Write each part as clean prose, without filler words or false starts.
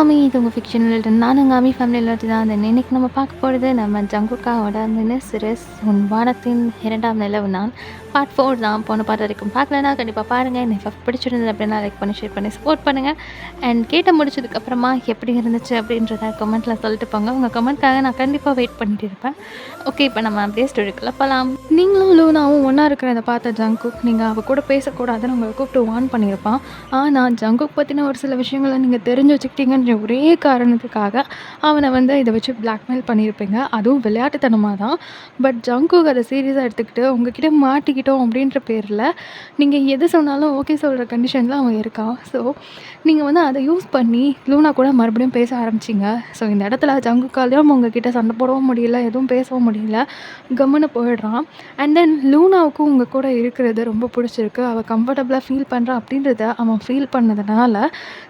ஆமி இது உங்கள் ஃபிக்ஷனல் நானுங்க ஆமி ஃபேமிலியில் தான் அந்த இன்னைக்கு நம்ம பார்க்க போகிறது நம்ம ஜங்குக்காவோட மினிஸ்டரஸ் உன் வானத்தின் 2ஆம் நிலவு நான் பார்ட் 4 தான். போன பார்ட் வரைக்கும் பார்க்கலனா கண்டிப்பாக பாருங்கள். எனக்கு பிடிச்சிருந்தது அப்படின்னா லைக் பண்ணி ஷேர் பண்ணி சப்போர்ட் பண்ணுங்கள். அண்ட் கேட்ட முடிச்சதுக்கப்புறமா எப்படி இருந்துச்சு அப்படின்றத கமெண்ட்டில் சொல்லிட்டு போங்க. உங்கள் கமெண்ட்காக நான் கண்டிப்பாக வெயிட் பண்ணிட்டு இருப்பேன். ஓகே, இப்போ நம்ம அப்படியே ஸ்டோரிக்குள்ளே போகலாம். நீங்களும் லூனாவும் ஒன்றா இருக்கிறத பார்த்த ஜங்குக் நீங்கள் அவள் கூட பேசக்கூடாதுன்னு உங்களை கூப்பிட்டு வார்ன் பண்ணியிருப்பான். ஆனால் ஜங்குக் பற்றின ஒரு சில விஷயங்களை நீங்கள் தெரிஞ்சு வச்சுக்கிட்டீங்கன்ற ஒரே காரணத்துக்காக அவனை இதை வச்சு பிளாக்மெயில் பண்ணியிருப்பீங்க. அதுவும் விளையாட்டுத்தனமாக தான். பட் ஜங்குக் அதை சீரியஸாக எடுத்துக்கிட்டு உங்ககிட்ட மாட்டிக்கிட்டோம் அப்படின்ற பேரில் நீங்கள் எது சொன்னாலும் ஓகே சொல்கிற கண்டிஷனில் அவன் இருக்கான். ஸோ நீங்கள் அதை யூஸ் பண்ணி லூனா கூட மறுபடியும் பேச ஆரம்பிச்சிங்க. ஸோ இந்த இடத்துல ஜங்குக்காலையும் உங்ககிட்ட சண்டை போடவும் முடியல, எதுவும் பேசவும் முடியல, கம்முன்னு போயிடுறான். அண்ட் தென் லூனாவுக்கும் உங்கள் கூட இருக்கிறது ரொம்ப பிடிச்சிருக்கு, அவள் கம்ஃபர்டபுளாக ஃபீல் பண்ணுறான் அப்படின்றத அவன் ஃபீல் பண்ணதுனால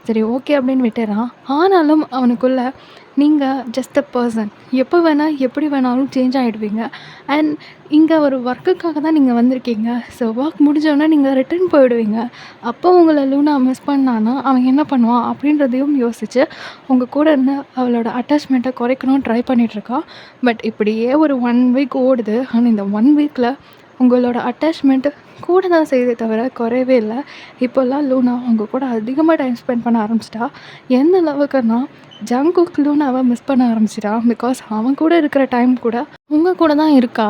சரி ஓகே அப்படின்னு விட்டுறான். ஆனாலும் அவனுக்குள்ளே நீங்கள் ஜஸ்ட் அ பர்சன், எப்போ வேணால் எப்படி வேணாலும் சேஞ்ச் ஆகிடுவீங்க. அண்ட் இங்கே ஒரு ஒர்க்குக்காக தான் நீங்கள் வந்திருக்கீங்க. ஸோ ஒர்க் முடிஞ்சோடனே நீங்கள் ரிட்டர்ன் போயிடுவீங்க. அப்போ உங்களை லூனா மிஸ் பண்ணான்னா அவன் என்ன பண்ணுவான் அப்படின்றதையும் யோசித்து உங்கள் கூட இருந்து அவளோட அட்டாச்மெண்ட்டை குறைக்கணும்னு ட்ரை பண்ணிகிட்ருக்கான். பட் இப்படியே ஒரு 1 வீக் ஓடுது. ஆனால் இந்த 1 வீக்கில் உங்களோட அட்டாச்மெண்ட்டு கூட தான் செய்தே தவிர குறையவே இல்லை. இப்போல்லாம் லூனா உங்கள் கூட அதிகமாக டைம் ஸ்பெண்ட் பண்ண ஆரம்பிச்சிட்டா. எந்த அளவுக்குன்னா ஜங்குக் லூனாவை மிஸ் பண்ண ஆரம்பிச்சிட்டான். பிகாஸ் அவன் கூட இருக்கிற டைம் கூட உங்கள் கூட தான் இருக்கா.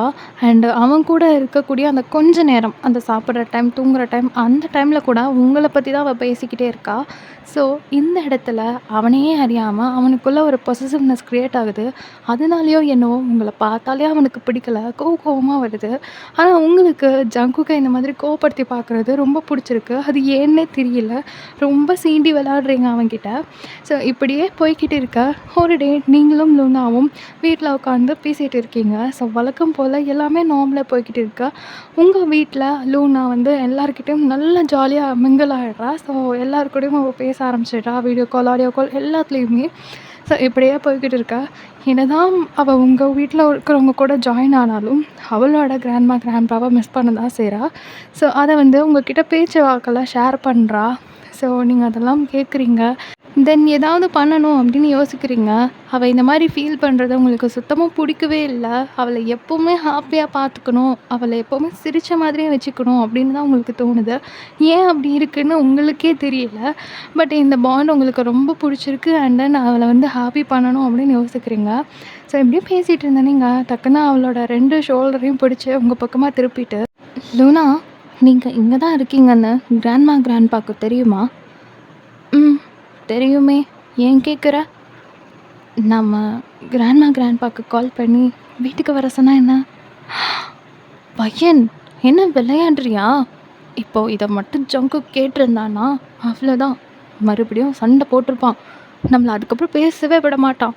அண்டு அவன் கூட இருக்கக்கூடிய அந்த கொஞ்ச நேரம், அந்த சாப்பிட்ற டைம், தூங்குகிற டைம், அந்த டைமில் கூட உங்களை பற்றி தான் அவள் பேசிக்கிட்டே இருக்கா. ஸோ இந்த இடத்துல அவனையே அறியாமல் அவனுக்குள்ளே ஒரு பொசசிவ்னஸ் க்ரியேட் ஆகுது. அதனாலேயோ என்னவோ உங்களை பார்த்தாலே அவனுக்கு பிடிக்கல, கோவமாக வருது. ஆனால் உங்களுக்கு ஜங்குக்கை இந்த மாதிரி கோவப்படுத்தி பார்க்குறது ரொம்ப பிடிச்சிருக்கு. அது ஏன்னே தெரியல. ரொம்ப சீண்டி விளையாடுறீங்க அவன்கிட்ட. ஸோ இப்படியே போய்கிட்டு இருக்க ஒரு டே நீங்களும் லூனாவும் வீட்டில் உட்காந்து பேசிகிட்டு இருக்கீங்க. ஸோ வழக்கம் போல் எல்லாமே நார்மலாக போய்கிட்டு இருக்கா. உங்கள் வீட்டில் லூனா எல்லாருக்கிட்டையும் நல்லா ஜாலியாக மிங்கிள் ஆகிடுறா. ஸோ எல்லாருக்கூடையும் அவள் பேச ஆரம்பிச்சிடுறா, வீடியோ கால், ஆடியோ கால் எல்லாத்துலேயுமே. ஸோ இப்படியே போய்கிட்டு இருக்கா. என்னதான் அவள் உங்கள் வீட்டில் இருக்கிறவங்க கூட ஜாயின் ஆனாலும் அவளோட கிராண்ட்பாவை மிஸ் பண்ண தான் செய்கிறா. ஸோ அதை உங்கள்கிட்ட பேச்சு வாக்கில் ஷேர் பண்ணுறா. ஸோ நீங்கள் அதெல்லாம் கேட்குறீங்க. தென் ஏதாவது பண்ணணும் அப்படின்னு யோசிக்கிறீங்க. அவள் இந்த மாதிரி ஃபீல் பண்ணுறது உங்களுக்கு சுத்தமாக பிடிக்கவே இல்லை. அவளை எப்போவுமே ஹாப்பியாக பார்த்துக்கணும், அவளை எப்போவுமே சிரித்த மாதிரியே வச்சுக்கணும் அப்படின்னு தான் உங்களுக்கு தோணுது. ஏன் அப்படி இருக்குதுன்னு உங்களுக்கே தெரியல. பட் இந்த பாண்ட் உங்களுக்கு ரொம்ப பிடிச்சிருக்கு. அண்ட் தென் அவளை ஹாப்பி பண்ணணும் அப்படின்னு யோசிக்கிறீங்க. ஸோ இப்படியே பேசிகிட்டு இருந்தேன். நீங்கள் டக்குன்னு அவளோட 2 ஷோல்டரையும் பிடிச்சி உங்கள் பக்கமாக திருப்பிட்டு, லூனா நீங்கள் இங்கே தான் இருக்கீங்கன்னு கிராண்ட்பாக்கு தெரியுமா? தெரியுமே, ஏன் கேட்குற? நம்ம கிராண்ட்பாக்கு கால் பண்ணி வீட்டுக்கு வர சொன்னா என்ன? பையன் என்ன விளையாடுறியா? இப்போது இதை மட்டும் ஜங்கு கேட்டிருந்தானா அவ்வளோதான், மறுபடியும் சண்டை போட்டிருப்பான். நம்மளை அதுக்கப்புறம் பேசவே விட மாட்டான்.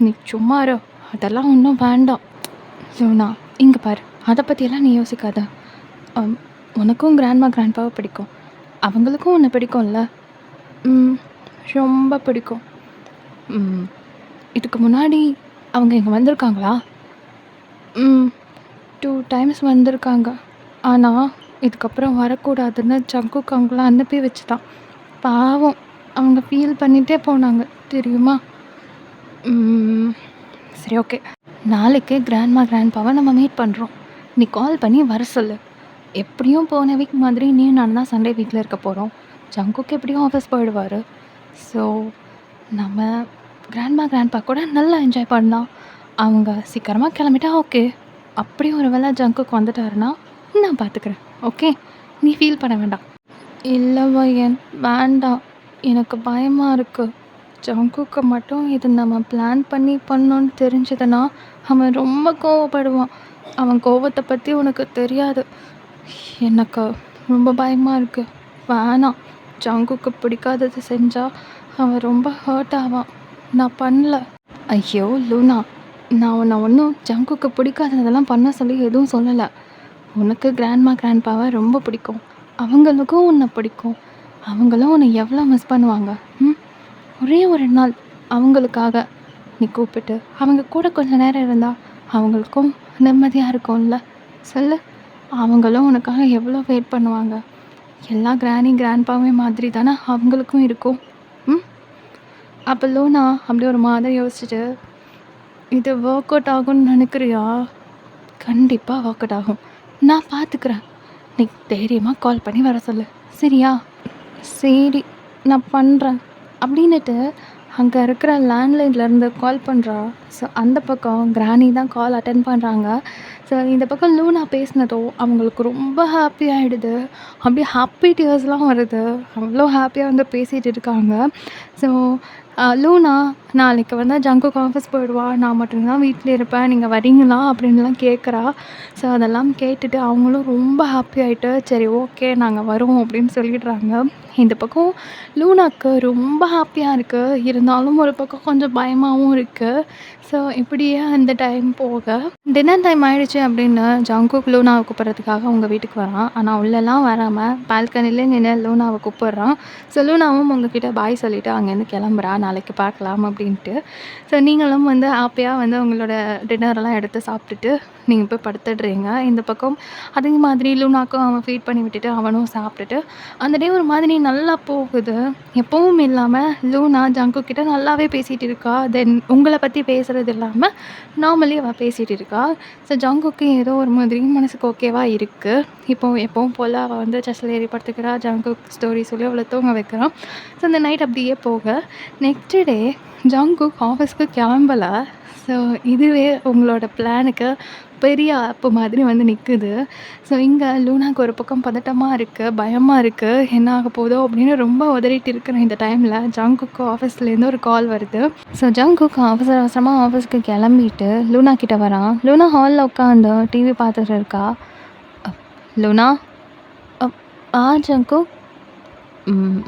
நீ சும்மா இரு, அதெல்லாம் ஒன்றும் வேண்டாம். லூனா இங்கே பாரு, அதை பற்றியெல்லாம் நீ யோசிக்காத. உனக்கும் கிராண்ட்பாவை பிடிக்கும், அவங்களுக்கும் உன்னை பிடிக்கும்ல? ரொம்ப பிடிக்கும். இதுக்கு முன்னாடி அவங்க இங்கே வந்திருக்காங்களா? 2 டைம்ஸ் வந்திருக்காங்க. ஆனால் இதுக்கப்புறம் வரக்கூடாதுன்னு ஜங்குக் அவங்களாம் அனுப்பி வச்சு தான். பாவம், அவங்க ஃபீல் பண்ணிகிட்டே போனாங்க தெரியுமா? சரி ஓகே, நாளைக்கு கிராண்ட்பாவை நம்ம மீட் பண்ணுறோம். நீ கால் பண்ணி வர சொல்லு. எப்படியும் போன வீக் மாதிரி நீ நான் தான் சண்டே வீட்டில் இருக்க போகிறோம். ஜங்குக் எப்படியும் ஆஃபீஸ் போயிடுவார். ஸோ நம்ம கிராண்ட்பா கூட நல்லா என்ஜாய் பண்ணலாம். அவங்க சீக்கிரமாக கிளம்பிட்டா ஓகே. அப்படி ஒரு வேளை ஜங்குக்கு வந்துட்டாருன்னா நான் பார்த்துக்கிறேன். ஓகே, நீ ஃபீல் பண்ண வேண்டாம். இல்லை பையன், வேண்டாம், எனக்கு பயமாக இருக்குது. ஜங்குக்கு மட்டும் இது நம்ம பிளான் பண்ணி பண்ணோன்னு தெரிஞ்சதுன்னா அவன் ரொம்ப கோவப்படுவான். அவன் கோவத்தை பற்றி உனக்கு தெரியாது. எனக்கு ரொம்ப பயமாக இருக்குது. வேணாம், ஜங்குக்கு பிடிக்காதது செஞ்சால் அவன் ரொம்ப ஹர்ட் ஆவான். நான் பண்ணல. ஐயோ லூனா, நான் உன்னை ஒன்றும் ஜங்குக்கு பிடிக்காததெல்லாம் பண்ண சொல்லி எதுவும் சொல்லலை. உனக்கு கிராண்ட்பாவை ரொம்ப பிடிக்கும், அவங்களுக்கும் உன்னை பிடிக்கும். அவங்களும் உன்னை எவ்வளோ மிஸ் பண்ணுவாங்க. ஒரே ஒரு நாள் அவங்களுக்காக நீ கூப்பிட்டு அவங்க கூட கொஞ்சம் நேரம் இருந்தால் அவங்களுக்கும் நிம்மதியாக இருக்கும்ல? சொல்லு. அவங்களும் உனக்காக எவ்வளோ வெயிட் பண்ணுவாங்க. எல்லா கிராண்ட்பாவே மாதிரி தானே அவங்களுக்கும் இருக்கும். அப்ப லூனா அப்படியே ஒரு மாதிரி யோசிச்சுட்டு, "இது ஒர்க் அவுட் ஆகும்னு நினைக்கிறியா?" "கண்டிப்பா ஒர்க் அவுட் ஆகும். நான் பார்த்துக்கிறேன். நீ தைரியமா கால் பண்ணி வர சொல்லு. சரியா?" "சரி, நான் பண்றேன்." அப்படின்னுட்டு அங்க இருக்கிற லேண்ட்லைன்லேருந்து கால் பண்றா. ஸோ அந்த பக்கம் கிரானி தான் கால் அட்டெண்ட் பண்றாங்க. ஸோ இந்த பக்கம் லூனா பேசினதும் அவங்களுக்கு ரொம்ப ஹாப்பி ஆயிடுது. அப்படியே ஹாப்பி டியர்ஸ்லாம் வருது. அவ்வளோ ஹாப்பியா வந்து பேசிட்டு இருக்காங்க. ஸோ லூனா நாளைக்கு வந்து ஜங்குக்கு ஆஃபீஸ் போயிடுவா. நான் மட்டும் தான் வீட்ல இருப்பேன். நீங்க வரீங்களா? அப்படின்லாம் கேட்குறா. ஸோ அதெல்லாம் கேட்டுட்டு அவங்களும் ரொம்ப ஹாப்பி ஆயிட்டு, சரி ஓகே நாங்க வரோம் அப்படின்னு சொல்லிடுறாங்க. இந்த பக்கம் லூனாக்கு ரொம்ப ஹாப்பியா இருக்கு. இருந்தாலும் ஒரு பக்கம் கொஞ்சம் பயமாவும் இருக்கு. ஸோ இப்படியே அந்த டைம் போக, டின்னர் டைம் ஆயிடுச்சு அப்படின்னு ஜங்குக் லூனாவ கூப்பிடுறதுக்காக அவங்க வீட்டுக்கு வரான். ஆனா உள்ளலாம் வராம பால்கனிலே நின்னு லூனாவ கூப்பிடுறான். ஸோ லூனாவும் உங்ககிட்ட பாய் சொல்லிட்டு அங்கேருந்து கிளம்புறா. நாளைக்கு பார்க்கலாம் அப்படின்ட்டு. ஸோ நீங்களும் வந்து ஹாப்பியா வந்து உங்களோட டின்னர்லாம் எடுத்து சாப்பிட்டுட்டு நீங்க போய் படுத்துடுறீங்க. இந்த பக்கம் அதே மாதிரி லூனாக்கும் அவன் ஃபீட் பண்ணி விட்டுட்டு அவனும் சாப்பிட்டுட்டு அந்த டே ஒரு மாதிரி நல்லா போகுது. எப்பவும் இல்லாம லூனா ஜங்குக் கிட்ட நல்லாவே பேசிட்டு இருக்கா. தென் உங்கள பத்தி பேசுறது இல்லாம நார்மலி அவ பேசிட்டு இருக்கா. ஸோ ஜங்குக்கு ஏதோ ஒரு மாதிரி மனசுக்கு ஓகேவா இருக்கு. இப்போ எப்பவும் போல அவ வந்து செஸ்ல ஏறி படுத்துக்கிறா. ஜங்குக் ஸ்டோரி சொல்லி அவள தூங்க வைக்கிறான். ஸோ அந்த நைட் அப்படியே போக, நெக்ஸ்ட் டே ஜங்குக் ஆஃபீஸ்க்கு கிளம்பல. ஸோ இதுவே உங்களோட பிளானுக்கு பெரிய ஆப்பு மாதிரி வந்து நிக்குது. ஸோ இங்க லூனாக்கு ஒரு பக்கம் பதட்டமா இருக்கு, பயமா இருக்கு. என்ன ஆக போதோ அப்படின்னு ரொம்ப உதறிட்டு இருக்கிற இந்த டைம்ல ஜங்குக்கு ஆஃபீஸ்லேருந்து ஒரு கால் வருது. ஸோ ஜங்குக் அவசர அவசரமா ஆஃபீஸ்க்கு கிளம்பிட்டு லூனா கிட்ட வரான். லூனா ஹால்ல உட்காந்து டிவி பார்த்துட்டு இருக்கா. அ லூனா? அப் ஜங்குக். ம்.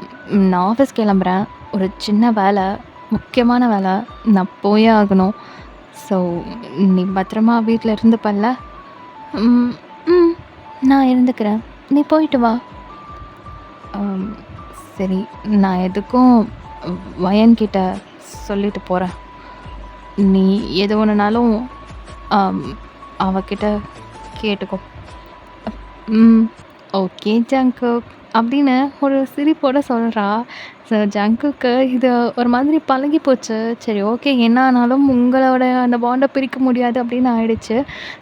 நான் ஆஃபீஸ் கிளம்புறேன். ஒரு சின்ன வேலை, முக்கியமான வேலை. நான் போயே ஆகணும். ஸோ நீ பத்திரமா வீட்ல இருந்துப்பல்ல? ம். ம். நான் இருந்துக்கிறேன். நீ போயிட்டு வா. அம். சரி. நான் எதுக்கும் வயன்கிட்ட சொல்லிட்டு போறேன். நீ எது ஒண்ணுனாலும் அம் அவகிட்ட கேட்டுக்கோ. ம். Okay Jungkook. அப்படின்னு ஒரு சிரிப்போட சொல்றா. ஸோ ஜங்குக்கு இது ஒரு மாதிரி பழகி போச்சு. சரி ஓகே என்ன ஆனாலும் உங்களோட அந்த பாண்ட பிரிக்க முடியாது அப்படின்னு ஆயிடுச்சு.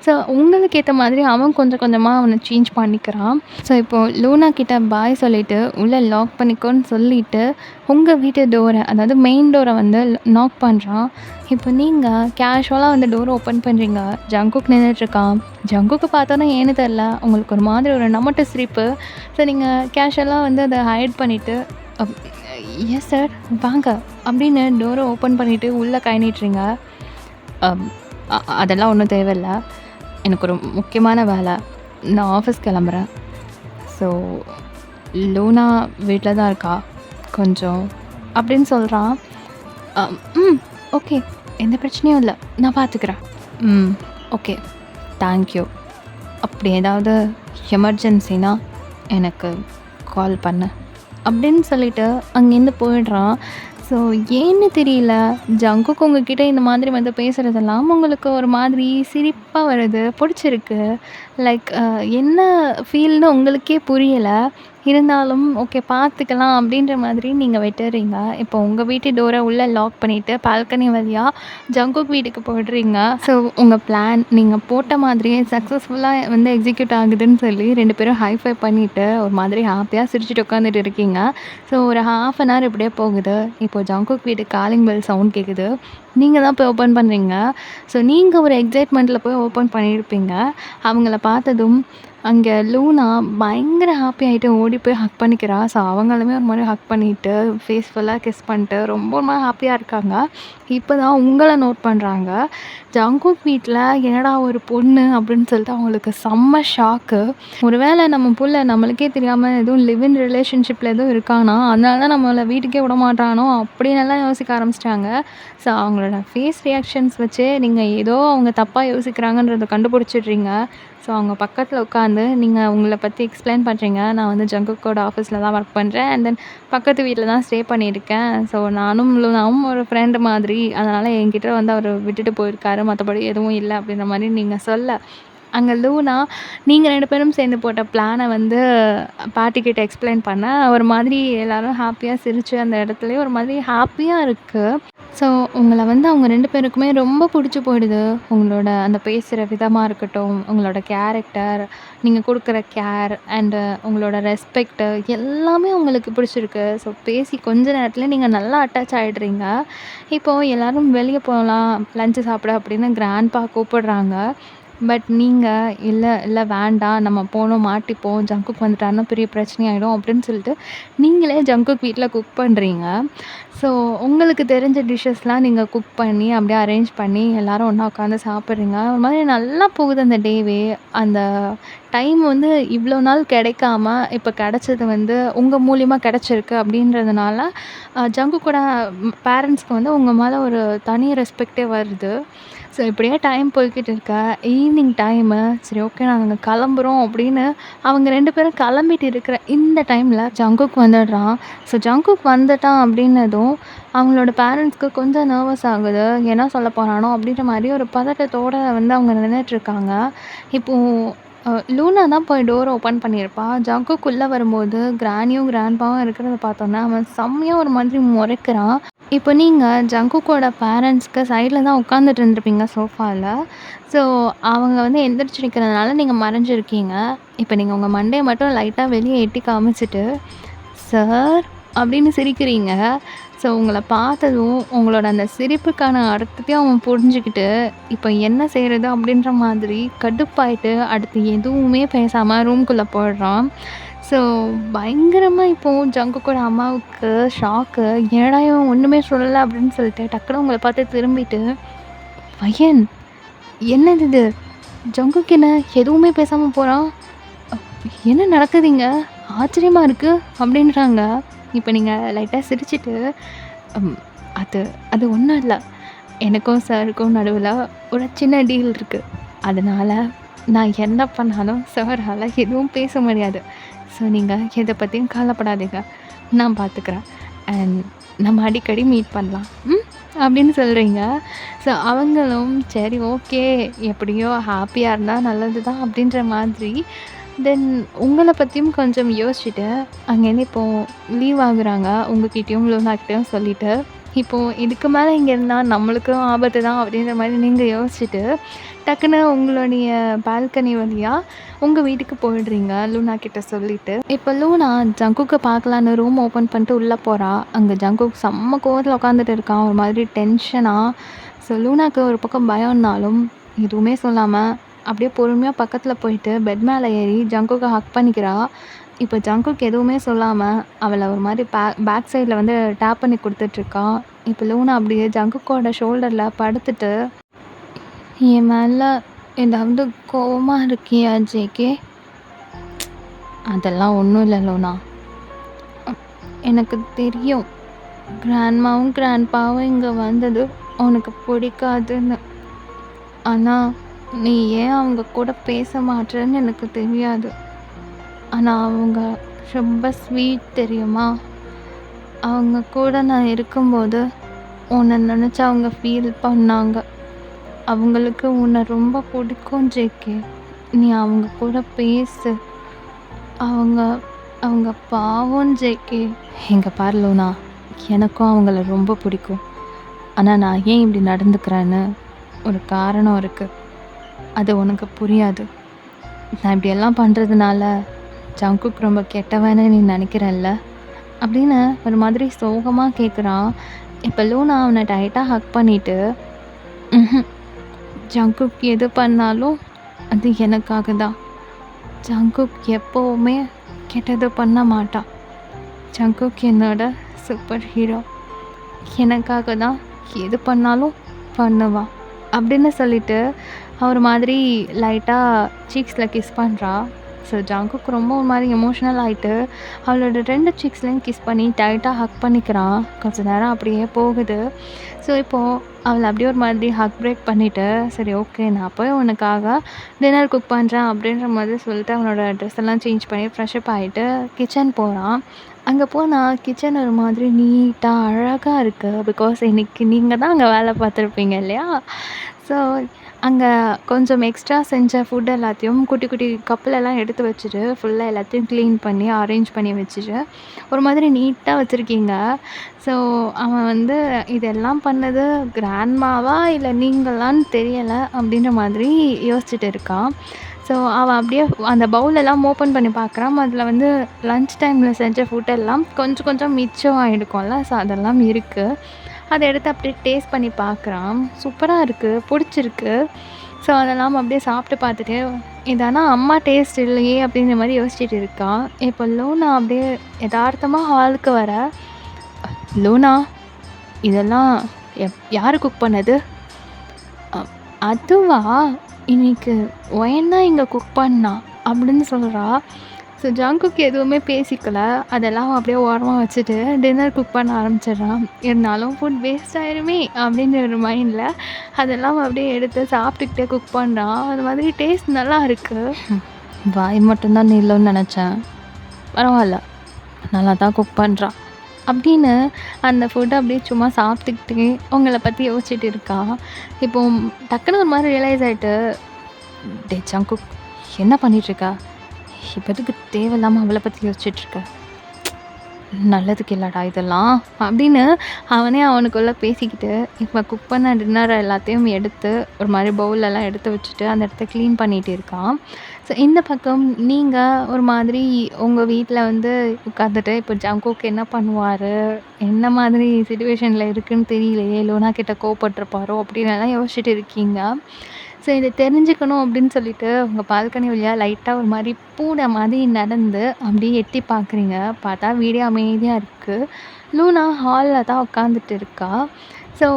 ஸோ உங்களுக்கு ஏத்த மாதிரி அவன் கொஞ்சம் கொஞ்சமா அவன சேஞ்ச் பண்ணிக்கிறான். ஸோ இப்போ லூனா கிட்ட பாய் சொல்லிட்டு, உள்ள லாக் பண்ணிக்கோன்னு சொல்லிட்டு, உங்க வீட்டு டோர அதாவது மெயின் டோர வந்து நாக் பண்றான். இப்போ நீங்க கேஷுவலா வந்து டோர ஓப்பன் பண்றீங்க. ஜங்குக் நின்னுட்டுருக்கான். ஜங்குக்க பார்த்தோன்னே ஏன்னு தெரியல, உங்களுக்கு ஒரு மாதிரி ஒரு நமட்டு சிரிப்பு. ஸோ நீங்க கேஷுவலா வந்து அத ஹைட் பண்ணிட்டு, அப் "எஸ் சார், வாங்க" அப்படின்னு டோர ஓப்பன் பண்ணிட்டு உள்ள கை நீட்டுறீங்க. அம் அதெல்லாம் ஒண்ணும் தேவையில்ல. எனக்கு ஒரு முக்கியமான வேலை. நான் ஆஃபீஸ் கிளம்புறேன். ஸோ லூனா வீட்ல தான் இருக்கா. கொஞ்சம் அப்படின்னு சொல்றான். ம். ஓகே. எந்த பிரச்சனையும் இல்ல. நான் பார்த்துக்கிறேன். ம். ஓகே. Thank you. அப்படி ஏதாவது எமர்ஜென்சினா எனக்கு கால் பண்ணு. அப்படின்னு சொல்லிட்டு அங்கேருந்து போயிடுறான். ஸோ ஏன்னு தெரியல, ஜங்குக் உங்ககிட்ட இந்த மாதிரி வந்து பேசுறதெல்லாம் உங்களுக்கு ஒரு மாதிரி சிரிப்பா வருது. புடிச்சிருக்கு. லைக் என்ன ஃபீல்னு உங்களுக்கே புரியல. இருந்தாலும் ஓகே பார்த்துக்கலாம் அப்படின்ற மாதிரி நீங்க விட்டுர்றீங்க. இப்போ உங்க வீட்டு டோர உள்ள லாக் பண்ணிட்டு பால்கனி வழியா ஜங்குக் வீட்டுக்கு போயிடுறீங்க. ஸோ உங்க பிளான் நீங்க போட்ட மாதிரியே சக்ஸஸ்ஃபுல்லா வந்து எக்ஸிக்யூட் ஆகுதுன்னு சொல்லி 2 பேரும் ஹை ஃபைவ் பண்ணிட்டு ஒரு மாதிரி ஹாப்பியா சிரிச்சுட்டு உட்காந்துட்டு இருக்கீங்க. ஸோ ஒரு 1/2 அன் ஹவர் இப்படியே போகுது. இப்போ ஜங்குக் வீட்டு காலிங் பெல் சவுண்ட் கேட்குது. நீங்க தான் போய் ஓப்பன் பண்றீங்க. ஸோ நீங்க ஒரு எக்ஸைட்மெண்ட்ல போய் ஓப்பன் பண்ணியிருப்பீங்க. அவங்கள பார்த்ததும் அங்க லூனா பயங்கர ஹாப்பி ஆயிட்டு ஓடி போய் ஹக் பண்ணிக்கிறா. ஸோ அவங்களுமே ஒரு மாரி ஹக் பண்ணிட்டு, ஃபேஸ் ஃபுல்லா கிஸ் பண்ணிட்டு ரொம்ப ஒரு மாரி ஹாப்பியா இருக்காங்க. இப்ப தான் உங்கள நோட் பண்றாங்க. ஜங்குக் வீட்ல என்னடா ஒரு பொண்ணு அப்படின்னு சொல்லிட்டு அவங்களுக்கு செம்ம ஷாக்கு. ஒரு வேளை நம்ம புள்ள நம்மளுக்கே தெரியாம எதுவும் லிவ் இன் ரிலேஷன்ஷிப்ல எதுவும் இருக்கானா, அதனால தான் நம்மள வீட்டுக்கே விடமாட்றானோ அப்படின்னெல்லாம் யோசிக்க ஆரம்பிச்சுட்டாங்க. ஸோ அவங்களோட ஃபேஸ் ரியாக்ஷன்ஸ் வச்சே நீங்க ஏதோ அவங்க தப்பா யோசிக்கிறாங்கன்றத கண்டுபிடிச்சிடுறீங்க. ஸோ அவங்க பக்கத்துல உட்காந்து நீங்க உங்கள பத்தி எக்ஸ்பிளைன் பண்றீங்க. நான் வந்து ஜங்குக்கோட ஆஃபீஸ்ல தான் ஒர்க் பண்றேன். அண்ட் தென் பக்கத்து வீட்ல தான் ஸ்டே பண்ணியிருக்கேன். ஸோ நானும் லூனாவும் ஒரு ஃப்ரெண்ட் மாதிரி. அதனால என்கிட்ட வந்து அவரு விட்டுட்டு போயிருக்காரு. மத்தபடி எதுவும் இல்ல அப்படின்ற மாரி நீங்க சொல்ல, அங்க லூனா, நீங்க 2 பேரும் சேர்ந்து போட்ட பிளான வந்து பாட்டிக்கிட்ட எக்ஸ்ப்ளைன் பண்ண, ஒரு மாதிரி எல்லாரும் ஹாப்பியா சிரிச்சு அந்த இடத்துலயே ஒரு மாதிரி ஹாப்பியா இருக்கு. ஸோ, உங்கள வந்து அவங்க 2 பேருக்குமே ரொம்ப புடிச்சு போயிடுது. உங்களோட அந்த பேசுற விதமா இருக்கட்டும், உங்களோட கேரக்டர், நீங்க குடுக்குற கேர் அண்டு உங்களோட ரெஸ்பெக்ட்டு எல்லாமே உங்களுக்கு பிடிச்சிருக்கு. ஸோ, பேசி கொஞ்ச நேரத்திலே நீங்க நல்லா அட்டாச் ஆயிடுறீங்க. இப்போ எல்லாரும் வெளிய போலாம், லஞ்ச் சாப்பிட அப்படின்னு கிராண்ட்பா கூப்பிடுறாங்க. பட் நீங்க இல்ல, இல்ல வேண்டாம் நம்ம போனோம் மாட்டிப்போம். ஜங்குக் வந்துட்டாருன்னா பெரிய பிரச்சனையாயிடும் அப்படின்னு சொல்லிட்டு, நீங்களே ஜங்குக் வீட்ல குக் பண்றீங்க. ஸோ, உங்களுக்கு தெரிஞ்ச டிஷ்ஷஸ்லாம் நீங்க குக் பண்ணி, அப்படியே அரேஞ்ச் பண்ணி எல்லாரும் ஒண்ணா உட்காந்து சாப்பிடுறீங்க. ஒரு மாதிரி நல்லா போகுது அந்த டேவே. அந்த டைம் வந்து இவ்வளோ நாள் கிடைக்காம, இப்ப கிடைச்சது வந்து உங்க மூலியமா கிடைச்சிருக்கு அப்படின்றதுனால, ஜங்குக்கோட பேரண்ட்ஸ்க்கு வந்து உங்க மேல ஒரு தனி ரெஸ்பெக்ட்டே வருது. ஸோ, இப்படியே டைம் போய்க்கிட்டு இருக்க, ஈவினிங் டைமு, சரி ஓகே நாங்க கிளம்புறோம் அப்படின்னு அவங்க 2 பேரும் கிளம்பிட்டு இருக்கிற இந்த டைம்ல ஜங்குக் வந்துடுறான். ஸோ, ஜங்குக் வந்துட்டான் அப்படின்னதும், அவங்களோட பேரண்ட்ஸ்க்கு கொஞ்சம் நர்வஸ் ஆகுது. என்ன சொல்ல போறானோ அப்படின்ற மாரி ஒரு பதட்டத்தோட வந்து அவங்க நின்னுட்டுருக்காங்க. இப்போ லூனா தான் போய் டோர் ஓப்பன் பண்ணியிருப்பா. ஜங்குக் உள்ள வரும்போது கிரானியும், கிராண்ட்பாவும் இருக்கிறத பார்த்தோன்னே, அவன் செம்மையா ஒரு மாதிரி முறைக்கிறான். இப்போ நீங்க ஜங்குக்கோட பேரண்ட்ஸ்க்கு சைட்ல தான் உட்காந்துட்டு இருந்திருப்பீங்க சோஃபால. ஸோ, அவங்க வந்து எந்திரிச்சு நிக்கிறதுனால நீங்க மறைஞ்சிருக்கீங்க. இப்போ நீங்க உங்க மண்டைய மட்டும் லைட்டா வெளிய எட்டி காமிச்சுட்டு, "சார்" அப்படின்னு சிரிக்கிறீங்க. ஸோ, உங்கள பார்த்ததும் உங்களோட அந்த சிரிப்புக்கான அர்த்தத்தையும் அவன் புரிஞ்சுக்கிட்டு, இப்போ என்ன செய்றது அப்படின்ற மாதிரி கடுப்பாயிட்டு, அடுத்து எதுவுமே பேசாம ரூம்குள்ள போயிடுறான். ஸோ, பயங்கரமா இப்போ ஜங்குக்கோட அம்மாவுக்கு ஷாக்கு. "என்னடா இவன் ஒண்ணுமே சொல்லல" அப்படின்னு சொல்லிட்டு டக்குனு உங்கள பார்த்து திரும்பிட்டு, "பையன் என்னது இது? ஜங்குக் என்ன எதுவுமே பேசாம போறான்? என்ன நடக்குது இங்க? ஆச்சரியமா இருக்கு" அப்படின்றாங்க. இப்ப நீங்க லைட்டா சிரிச்சுட்டு, ம் அது அது ஒண்ணும் இல்ல. எனக்கும் சாருக்கும் நடுவுல ஒரு சின்ன டீல் இருக்கு. அதனால நான் என்ன பண்ணாலும் சாரால எதுவும் பேச முடியாது. ஸோ, நீங்க எத பத்தியும் கவலைப்படாதீங்க. நான் பார்த்துக்கிறேன். அண்ட் நம்ம அடிக்கடி மீட் பண்ணலாம். ம். அப்படின்னு சொல்றீங்க. ஸோ, அவங்களும் சரி ஓகே எப்படியோ ஹாப்பியா இருந்தா நல்லது தான் அப்படின்ற மாதிரி தென் உங்கள பத்தியும் கொஞ்சம் யோசிச்சுட்டு, அங்கேருந்து இப்போ லீவ் ஆகுறாங்க. உங்ககிட்டயும், லூனாகிட்டயும் சொல்லிட்டு. இப்போ இதுக்கு மேல இங்க இருந்தா நம்மளுக்கும் ஆபத்து தான் அப்படின்ற மாரி நீங்க யோசிச்சுட்டு, டக்குனு உங்களுடைய பால்கனி வழியா உங்க வீட்டுக்கு போயிடுறீங்க, லூனா கிட்ட சொல்லிட்டு. இப்ப லூனா ஜங்குக்க பார்க்கலான்னு ரூம் ஓப்பன் பண்ணிட்டு உள்ள போறா. அங்க ஜங்குக் செம்ம கோவத்துல உட்காந்துட்டு இருக்கான். ஒரு மாதிரி டென்ஷனா. ஸோ, லூனாக்கு ஒரு பக்கம் பயம்னாலும், எதுவுமே சொல்லாம அப்படியே பொறுமையா பக்கத்துல போயிட்டு பெட் மேல ஏறி ஜங்குக்க ஹக் பண்ணிக்கிறா. இப்ப ஜங்குக் எதுவுமே சொல்லாம, அவள ஒரு மாரி பேக் சைட்ல வந்து டேப் பண்ணி குடுத்துட்ருக்கான். இப்ப லூனா அப்படியே ஜங்குக்கோட ஷோல்டர்ல படுத்துட்டு, "என் மேல ஏதாவது கோவமா இருக்கியா ஜேகே?" "அதெல்லாம் ஒண்ணும் இல்ல லூனா. எனக்கு தெரியும். கிராண்ட்மாவும், கிராண்ட்பாவும் இங்க வந்தது உனக்கு பிடிக்காதுன்னு. ஆனா, நீ ஏன் அவங்க கூட பேச மாட்றன்னு எனக்கு தெரியாது. ஆனா, அவங்க ரொம்ப ஸ்வீட் தெரியுமா? அவங்க கூட நான் இருக்கும்போது, உன்ன நெனச்சு அவங்க ஃபீல் பண்ணாங்க. அவங்களுக்கு உன்ன ரொம்ப பிடிக்கும் ஜேகே. நீ அவங்க கூட பேசு. அவங்க அவங்க பாவம் ஜேகே." "இங்க பாரு லூனா, எனக்கும் அவங்கள ரொம்ப பிடிக்கும். ஆனா, நான் ஏன் இப்படி நடந்துக்கிறேன்னு ஒரு காரணம் இருக்கு. அது உனக்கு புரியாது. நான் இப்படியெல்லாம் பண்றதுனால ஜங்குக் ரொம்ப கெட்டவன்னு நீ நினைக்கிறல்ல?" அப்படின்னு ஒரு மாதிரி சோகமா கேட்குறான். இப்ப லூனா அவன டைட்டா ஹக் பண்ணிட்டு, "ம்ஹ்ம். ஜங்குக் எது பண்ணாலும் அது எனக்காக தான். ஜங்குக் எப்பவுமே கெட்டது பண்ண மாட்டான். ஜங்குக் என்னோட சூப்பர் ஹீரோ. எனக்காக தான் எது பண்ணாலும் பண்ணுவான்." அப்படின்னு சொல்லிட்டு, ஒரு மாதிரி லைட்டா சீக்ஸ்ல கிஸ் பண்றா. ஸோ, ஜங்குக் ரொம்ப ஒரு மாரி எமோஷனல் ஆயிட்டு, அவளோட 2 சீக்ஸ்லயும் கிஸ் பண்ணி டைட்டா ஹக் பண்ணிக்கிறான். கொஞ்ச நேரம் அப்படியே போகுது. ஸோ, இப்போ அவள அப்படியே ஒரு மாதிரி ஹக் பிரேக் பண்ணிட்டு, "சரி ஓகே நான் போய் உனக்காக டின்னர் குக் பண்றேன்" அப்படின்ற மாதிரி சொல்லிட்டு அவனோட ட்ரெஸ் எல்லாம் சேஞ்ச் பண்ணி ஃப்ரெஷ் அப் ஆயிட்டு கிச்சன் போறான். அங்க போனா கிச்சன் ஒரு மாதிரி நீட்டா, அழகா இருக்கு. பிகாஸ் இன்னைக்கு நீங்க தான் அங்க வேலை பார்த்துருப்பீங்க இல்லையா? ஸோ, அங்க கொஞ்சம் எக்ஸ்ட்ரா செஞ்ச ஃபுட் எல்லாத்தையும் குட்டி, குட்டி கப்லலாம் எடுத்து வச்சுட்டு, ஃபுல்லா எல்லாத்தையும் கிளீன் பண்ணி, அரேஞ்ச் பண்ணி வச்சுட்டு, ஒரு மாதிரி நீட்டா வச்சிருக்கீங்க. ஸோ, அவன் வந்து இதெல்லாம் பண்ணது கிராண்ட்மாவா? இல்ல நீங்களான்னு தெரியல, அப்படின்ற மாதிரி யோசிச்சுட்டு இருக்கான். ஸோ, அவன் அப்படியே அந்த பவுலெல்லாம் ஓப்பன் பண்ணி பார்க்குறான். அதில வந்து லஞ்ச் டைம்ல செஞ்ச ஃபுட் எல்லாம் கொஞ்சம் கொஞ்சம் மிச்சம் ஆயிடுக்கும்ல. ஸோ, அதெல்லாம் இருக்கு. அத எடுத்து அப்படியே டேஸ்ட் பண்ணி பார்க்குறான். சூப்பரா இருக்கு. புடிச்சிருக்கு. ஸோ, அதெல்லாம் அப்படியே சாப்பிட்டு பார்த்துட்டு, இது ஆனா அம்மா டேஸ்ட் இல்லையே அப்படின்ற மாரி யோசிச்சுட்டு இருக்கான். இப்போ லூனா அப்படியே எதார்த்தமா ஹாலுக்கு வர, "லூனா, இதெல்லாம் யாரு குக் பண்ணது?" அ "அதுவா? இன்னைக்கு ஒயன் தான் இங்க குக் பண்ணான்" அப்படின்னு சொல்றா. ஸோ ஜங்குக் எதுவுமே பேசிக்கல. அதெல்லாம் அப்படியே ஓரமா வச்சுட்டு டின்னர் குக் பண்ண ஆரம்பிச்சிடுறான். இருந்தாலும் ஃபுட் வேஸ்ட் ஆயிருமே அப்படின்ற ஒரு மைண்டில் அதெல்லாம் அப்படியே எடுத்து சாப்பிட்டுக்கிட்டே குக் பண்ணுறான். அது மாதிரி டேஸ்ட் நல்லா இருக்கு. வாய் மட்டும்தான் நீளம்னு நினச்சேன். பரவாயில்ல, நல்லா தான் குக் பண்ணுறான் அப்படின்னு அந்த ஃபுட்டை அப்படியே சும்மா சாப்பிட்டுக்கிட்டே உங்களை பற்றி யோசிச்சுட்டு இருக்கா. இப்போ டக்குன்னு ஒரு மாதிரி ரியலைஸ் ஆகிட்டு, டே ஜங்குக், என்ன பண்ணிகிட்ருக்கா? இப்போதுக்கு தேவையில்லாமல் அவளை பற்றி யோசிச்சுட்ருக்க, நல்லதுக்கு இல்லடா இதெல்லாம் அப்படின்னு அவனே அவனுக்குள்ளே பேசிக்கிட்டு இப்போ குக் பண்ண டின்னர் எல்லாத்தையும் எடுத்து ஒரு மாதிரி பவுலெல்லாம் எடுத்து வச்சுட்டு அந்த இடத்த க்ளீன் பண்ணிகிட்டு இருக்கான். ஸோ இந்த பக்கம் நீங்கள் ஒரு மாதிரி உங்கள் வீட்டில் வந்து உட்காந்துட்டு இப்போ ஜங்குக் என்ன பண்ணுவார், என்ன மாதிரி சுச்சுவேஷனில் இருக்குன்னு தெரியலையே, லோனா கிட்ட கோவப்பட்டிருப்பாரோ அப்படின்னு எல்லாம் யோசிச்சுட்டு இருக்கீங்க. ஸோ இதை தெரிஞ்சுக்கணும் அப்படின்னு சொல்லிட்டு உங்கள் பால்கனி வழியாக லைட்டாக ஒரு மாதிரி பூனை மாதிரி நடந்து அப்படியே எட்டி பார்க்குறீங்க. பார்த்தா வீடே அமைதியாக இருக்குது. லூனா ஹாலில் தான் உட்காந்துட்டு இருக்கா. ஸோ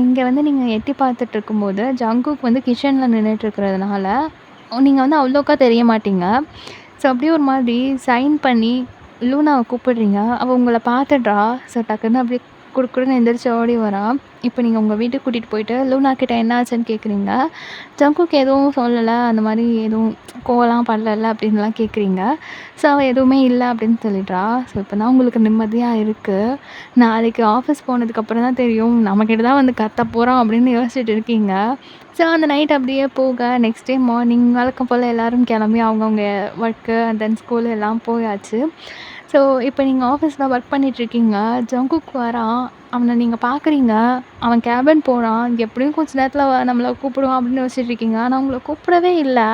இங்கே வந்து நீங்கள் எட்டி பார்த்துட்டு இருக்கும்போது ஜங்குக் வந்து கிச்சனில் நின்றுட்டு இருக்கிறதுனால நீங்கள் வந்து அவ்வளோக்கா தெரிய மாட்டீங்க. ஸோ அப்படியே ஒரு மாதிரி சைன் பண்ணி லூனாவை கூப்பிடுறீங்க. அவள் உங்களை பார்த்துடுறா. ஸோ டக்குன்னு அப்படியே குடுக்குடுன்னு எந்திரிச்சு ஓடி வரா. இப்போ நீங்கள் உங்கள் வீட்டுக்கு கூட்டிகிட்டு போயிட்டு லூனா கிட்ட என்ன ஆச்சுன்னு கேட்குறீங்க. ஜங்குக் எதுவும் சொல்லலை, அந்த மாதிரி எதுவும் கோவலாம் பண்ணல அப்படின்லாம் கேட்குறீங்க. ஸோ அவள் எதுவுமே இல்லை அப்படின்னு சொல்லிடுறா. ஸோ இப்போ தான் உங்களுக்கு நிம்மதியாக இருக்குது. நாளைக்கு ஆஃபீஸ் போனதுக்கப்புறம் தான் தெரியும் நம்மக்கிட்ட தான் வந்து கத்த போகிறோம் அப்படின்னு யோசிச்சுட்டு இருக்கீங்க. ஸோ அந்த நைட் அப்படியே போக நெக்ஸ்ட் டே மார்னிங் வழக்கம் போல் எல்லோரும் கிளம்பி அவங்கவுங்க ஒர்க்கு அண்ட் தென் ஸ்கூல் எல்லாம் போயாச்சு. ஸோ இப்போ நீங்கள் ஆஃபீஸில் ஒர்க் பண்ணிகிட்ருக்கீங்க. ஜங்குக் வரான். அவனை நீங்கள் பார்க்குறீங்க. அவன் கேபின் போகிறான். எப்படியும் கொஞ்சம் நேரத்தில் நம்மளை கூப்பிடுவான் அப்படின்னு யோசிச்சுட்ருக்கீங்க. ஆனால் உங்களை கூப்பிடவே இல்லை.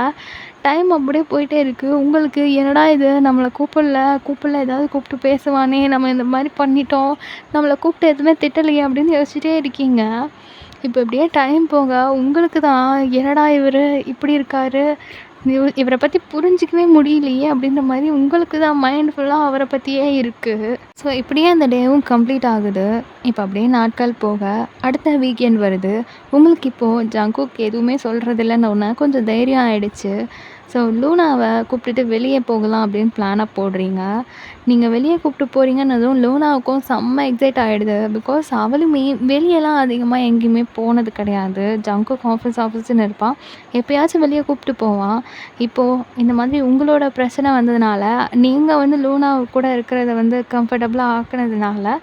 டைம் அப்படியே போயிட்டே இருக்குது. உங்களுக்கு என்னடா இது, நம்மளை கூப்பிடல ஏதாவது கூப்பிட்டு பேசுவானே, நம்ம இந்த மாதிரி பண்ணிட்டோம், நம்மளை கூப்பிட்டு எதுவுமே திட்டலையே அப்படின்னு யோசிச்சுட்டே இருக்கீங்க. இப்போ இப்படியே டைம் போக உங்களுக்கு தான் என்னடா இவர் இப்படி இருக்காரு, இவரை பற்றி புரிஞ்சிக்கவே முடியலையே அப்படின்ற மாதிரி உங்களுக்கு தான் மைண்ட் ஃபுல்லாக அவரை பற்றியே இருக்குது. ஸோ இப்படியே அந்த டேவும் கம்ப்ளீட் ஆகுது. இப்போ அப்படியே நாட்கள் போக அடுத்த வீக்கெண்ட் வருது. உங்களுக்கு இப்போது ஜங்குக் எதுவுமே சொல்கிறதில்லன்னு ஒன்று கொஞ்சம் தைரியம் ஆகிடுச்சு. ஸோ லூனாவை கூப்பிட்டுட்டு வெளியே போகலாம் அப்படின்னு பிளானாக போடுறீங்க. நீங்கள் வெளியே கூப்பிட்டு போகிறீங்கன்னதும் லூனாவுக்கும் செம்ம எக்ஸைட் ஆகிடுது. பிகாஸ் அவளுமே வெளியெல்லாம் அதிகமாக எங்கேயுமே போனது கிடையாது. ஜங்குக் ஆஃபீஸ்னு இருப்பான். எப்போயாச்சும் வெளியே கூப்பிட்டு போவான். இப்போது இந்த மாதிரி உங்களோட பிரச்சனை வந்ததுனால நீங்கள் வந்து லூனா கூட இருக்கிறத வந்து கம்ஃபர்டபுளாக ஆக்குனதுனால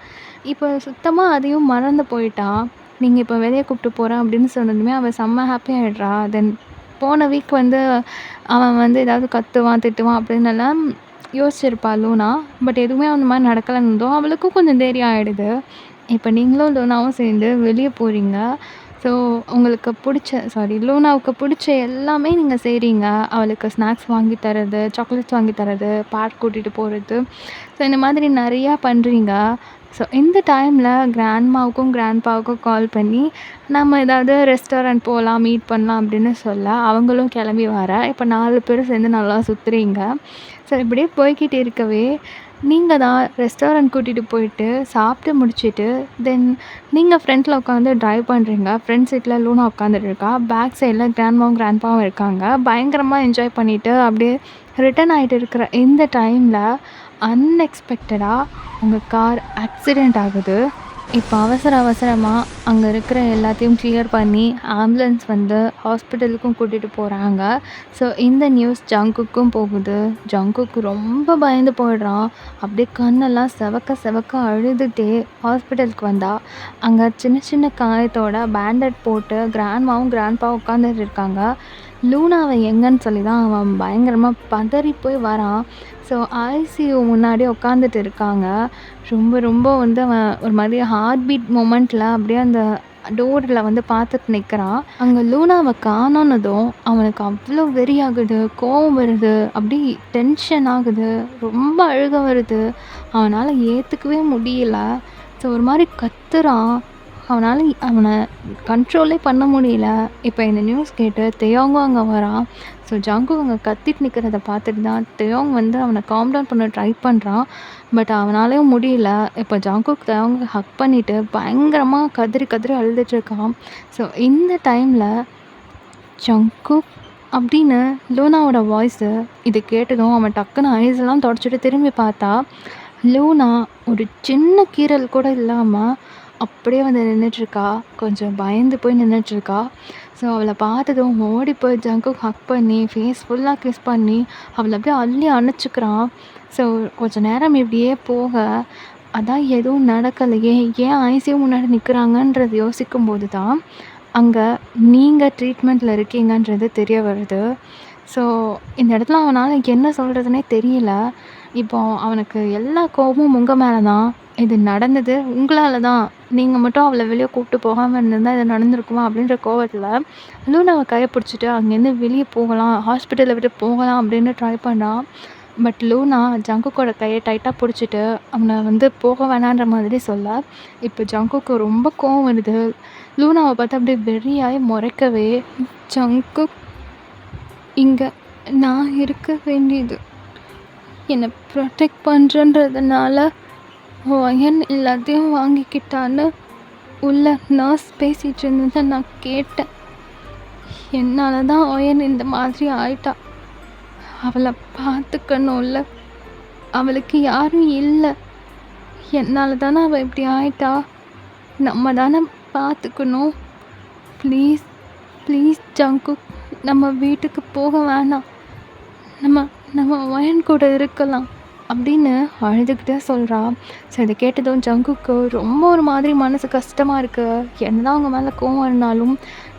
இப்போ சுத்தமாக அதையும் மறந்து போயிட்டான். நீங்கள் இப்போ வெளியே கூப்பிட்டு போகிறேன் அப்படின்னு சொன்னதுமே அவள் செம்ம ஹாப்பி ஆகிடுறா. தென் போன வீக் வந்து அவன் வந்து ஏதாவது கத்துவான் திட்டுவான் அப்படின்னெல்லாம் யோசிச்சிருப்பா லூனா. பட் எதுவுமே அந்த மாதிரி நடக்கலைன்னதும் அவளுக்கும் கொஞ்சம் தைரியம் ஆகிடுது. இப்போ நீங்களும் லூனாவும் சேர்ந்து வெளியே போகிறீங்க. ஸோ உங்களுக்கு லூனாவுக்கு பிடிச்ச எல்லாமே நீங்கள் செய்கிறீங்க. அவளுக்கு ஸ்நாக்ஸ் வாங்கி தரது, சாக்லேட்ஸ் வாங்கி தரது, பார்க் கூட்டிகிட்டு போகிறது. ஸோ இந்த மாதிரி நிறையா பண்ணுறீங்க. ஸோ இந்த டைமில் கிராண்ட்மாவுக்கும் கிராண்ட்பாவுக்கும் கால் பண்ணி நம்ம ஏதாவது ரெஸ்டாரண்ட் போகலாம், மீட் பண்ணலாம் அப்படின்னு சொல்ல அவங்களும் கிளம்பி வர இப்போ 4 பேரும் சேர்ந்து நல்லா சுற்றுறீங்க. ஸோ இப்படியே போய்கிட்டு இருக்கவே நீங்கள் தான் ரெஸ்டாரண்ட் கூட்டிகிட்டு போயிட்டு சாப்பிட்டு முடிச்சுட்டு தென் நீங்கள் ஃப்ரண்ட்டில் உட்காந்து ட்ரைவ் பண்ணுறீங்க. ஃப்ரண்ட் சீட்டில் லூனா உட்காந்துட்டு இருக்கா. பேக் சைடில் கிராண்ட்மாவும் கிராண்ட்பாவும் இருக்காங்க. பயங்கரமாக என்ஜாய் பண்ணிவிட்டு அப்படியே ரிட்டர்ன் ஆகிட்டு இருக்கிற இந்த டைமில் அன்எக்ஸ்பெக்டடாக உங்கள் கார் ஆக்சிடெண்ட் ஆகுது. இப்போ அவசர அவசரமா அங்க இருக்கிற எல்லாத்தையும் கிளியர் பண்ணி, ஆம்புலன்ஸ் வந்து ஹாஸ்பிட்டலுக்கும் கூட்டிட்டு போறாங்க. ஸோ இந்த நியூஸ் ஜங்குக்கும் போகுது. ஜங்குக் ரொம்ப பயந்து போயிடுறான். அப்படியே கண்ணெல்லாம் செவக்க செவக்க அழுதுட்டே ஹாஸ்பிட்டலுக்கு வந்தா, அங்க சின்ன சின்ன காயத்தோட பேண்டேட் போட்டு கிராண்ட்மாவும், கிராண்ட்பாவும் உட்காந்துட்டு இருக்காங்க. லூனாவ எங்கன்னு சொல்லி தான் அவன் பயங்கரமா பதறி போய் வரான். ஸோ ஐசியூ முன்னாடி உட்காந்துட்டு இருக்காங்க. ரொம்ப ரொம்ப வந்து அவன் ஒரு மாதிரி ஹார்ட் பீட் மொமெண்ட்ல அப்படியே அந்த டோர்ல வந்து பார்த்துட்டு நிற்கிறான். அங்கே லூனாவை காணோன்னதும் அவனுக்கு அவ்வளோ வெறி ஆகுது, கோவம் வருது, அப்படி டென்ஷன் ஆகுது, ரொம்ப அழுக வருது. அவனால் ஏற்றுக்கவே முடியல. ஸோ ஒரு மாதிரி கத்துறான். அவனை கண்ட்ரோலே பண்ண முடியல. இப்போ இந்த நியூஸ் கேட்டு தெயோங்கும் அங்கே வரான். ஸோ ஜங்குக் அங்கே கத்திட்டு நிற்கிறத பார்த்துட்டு தான் தெயோங் வந்து அவனை காம் டவுன் பண்ண ட்ரை பண்ணுறான். பட் அவனாலேயும் முடியல. இப்போ ஜங்குக் தெயோங்கை ஹக் பண்ணிவிட்டு பயங்கரமாக கதறி கதறி அழுதுட்டுருக்கான். ஸோ இந்த டைமில் ஜங்குக் அப்படின்னு லூனாவோட வாய்ஸு இது கேட்டதும் அவன் டக்குன்னு ஐஸ்லாம் தொடச்சிட்டு திரும்பி பார்த்தா, லூனா ஒரு சின்ன கீறல் கூட இல்லாமல் அப்படியே வந்து நின்றுட்டுருக்கா. கொஞ்சம் பயந்து போய் நின்றுட்டுருக்கா. ஸோ அவளை பார்த்ததும் ஓடி போய் ஜங்குக் ஹக் பண்ணி ஃபேஸ் ஃபுல்லாக கிஸ் பண்ணி அவளை அப்படியே அள்ளி அணைச்சிக்கிறான். ஸோ கொஞ்சம் நேரம் இப்படியே போக, அதான் எதுவும் நடக்கலையே, ஏன் ஐசியூ முன்னாடி நிற்கிறாங்கன்றது யோசிக்கும்போது தான் அங்கே நீங்கள் ட்ரீட்மெண்ட்டில் இருக்கீங்கன்றது தெரிய வருது. ஸோ இந்த இடத்துல அவனால் என்ன சொல்கிறதுனே தெரியல. இப்போ அவனுக்கு எல்லா கோபமும் உங்கள் மேலே தான். இது நடந்தது உங்களால் தான். நீங்கள் மட்டும் அவளை வெளியே கூப்பிட்டு போகாமல் இருந்திருந்தா இது நடந்திருக்குமா அப்படின்ற கோவத்தில் லூனாவை கையை பிடிச்சிட்டு அங்கேருந்து வெளியே போகலாம், ஹாஸ்பிட்டலை விட்டு போகலாம் அப்படின்னு ட்ரை பண்ணான். பட் லூனா ஜங்குக்கோட கையை டைட்டாக பிடிச்சிட்டு அவனை வந்து போக வேணான்ற மாதிரி சொல்ல, இப்போ ஜங்குக்கு ரொம்ப கோவம் வருது. லூனாவை பார்த்து அப்படியே வெறியாகி முறைக்கவே, ஜங்குக் இங்கே நான் இருக்க வேண்டியது என்னை ப்ரொடெக்ட் பண்ணுறன்றதுனால ஒயன் எல்லாத்தையும் வாங்கிக்கிட்டான்னு உள்ள நர்ஸ் பேசிகிட்டு இருந்ததை நான் கேட்டேன். என்னால் தான் ஒயன் இந்த மாதிரி ஆயிட்டா. அவளை பார்த்துக்கணும்ல, அவளுக்கு யாரும் இல்லை. என்னால் தானே அவள் இப்படி ஆயிட்டா. நம்ம தானே பார்த்துக்கணும். ப்ளீஸ் ப்ளீஸ் ஜங்குக், நம்ம வீட்டுக்கு போக வேணாம். நம்ம நம்ம ஒயன் கூட இருக்கலாம் அப்படின்னு அழுதுகிட்டே சொல்கிறா. ஸோ இதை கேட்டதும் ஜங்குக்கு ரொம்ப ஒரு மாதிரி மனசு கஷ்டமாக இருக்குது. என்னதான் அவங்க மேலே கோவம் இருந்தாலும்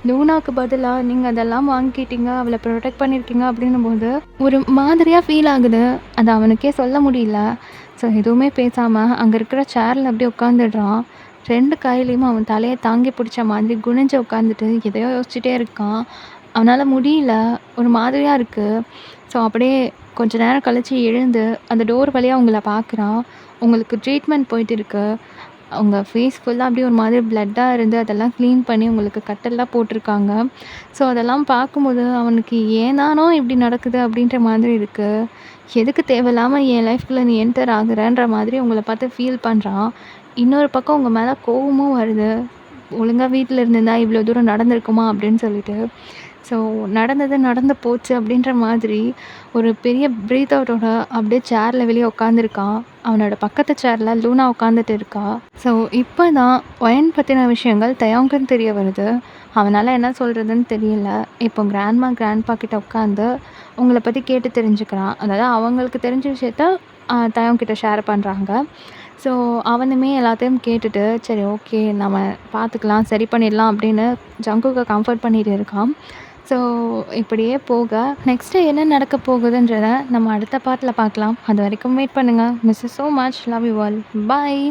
லூனாவுக்கு பதிலாக நீங்கள் அதெல்லாம் வாங்கிட்டீங்க, அவளை ப்ரொடெக்ட் பண்ணியிருக்கீங்க அப்படின்னும்போது ஒரு மாதிரியாக ஃபீல் ஆகுது. அதை அவனுக்கே சொல்ல முடியல. ஸோ எதுவுமே பேசாமல் அங்கே இருக்கிற சேரில் அப்படியே உட்காந்துடுறான். 2 கையிலையும் அவன் தலையை தாங்கி பிடிச்ச மாதிரி குனிஞ்சு உட்காந்துட்டு எதையோ யோசிச்சுட்டே இருக்கான். அவனால் முடியல, ஒரு மாதிரியாக இருக்குது. ஸோ அப்படியே கொஞ்ச நேரம் கழித்து எழுந்து அந்த டோர் வழியாக அவங்கள பார்க்குறான். உங்களுக்கு ட்ரீட்மெண்ட் போயிட்டு இருக்கு. அவங்க ஃபேஸ் ஃபுல்லாக அப்படியே ஒரு மாதிரி பிளட்டாக இருந்து அதெல்லாம் க்ளீன் பண்ணி உங்களுக்கு கட்டெல்லாம் போட்டிருக்காங்க. ஸோ அதெல்லாம் பார்க்கும்போது அவனுக்கு ஏனானோ இப்படி நடக்குது அப்படின்ற மாதிரி இருக்குது. எதுக்கு தேவையில்லாமல் என் லைஃப்குள்ளே நீ என்டர் ஆகுறன்ற மாதிரி உங்களை பார்த்து ஃபீல் பண்ணுறான். இன்னொரு பக்கம் உங்கள் மேலே கோவமும் வருது. ஒழுங்காக வீட்டில் இருந்திருந்தா இவ்வளோ தூரம் நடந்திருக்குமா அப்படின்னு சொல்லிட்டு. ஸோ நடந்தது நடந்து போச்சு அப்படின்ற மாதிரி ஒரு பெரிய ப்ரீத் அவுட்டோட அப்படியே சேரில் வெளியே உட்காந்துருக்கான். அவனோட பக்கத்து சேரில் லூனா உட்காந்துட்டு இருக்கா. ஸோ இப்போ தான் ஒயன் பற்றின விஷயங்கள் தயாங்குன்னு தெரிய வருது. அவனால் என்ன சொல்கிறதுன்னு தெரியல. இப்போ கிராண்ட்மா கிராண்ட்பா கிட்ட உட்காந்து உங்களை பற்றி கேட்டு தெரிஞ்சுக்கிறான். அதாவது அவங்களுக்கு தெரிஞ்ச விஷயத்த தயாங்கிட்ட ஷேர் பண்ணுறாங்க. ஸோ அவனுமே எல்லாத்தையும் கேட்டுட்டு சரி ஓகே நம்ம பார்த்துக்கலாம், சரி பண்ணிடலாம் அப்படின்னு ஜங்குக்கை கம்ஃபர்ட் பண்ணிட்டு இருக்கான். ஸோ இப்படியே போக நெக்ஸ்ட்டு என்ன நடக்க போகுதுன்றதை நம்ம அடுத்த பார்ட்டில் பார்க்கலாம். அது வரைக்கும் வெயிட் பண்ணுங்கள். Miss you so much. Love you all. Bye.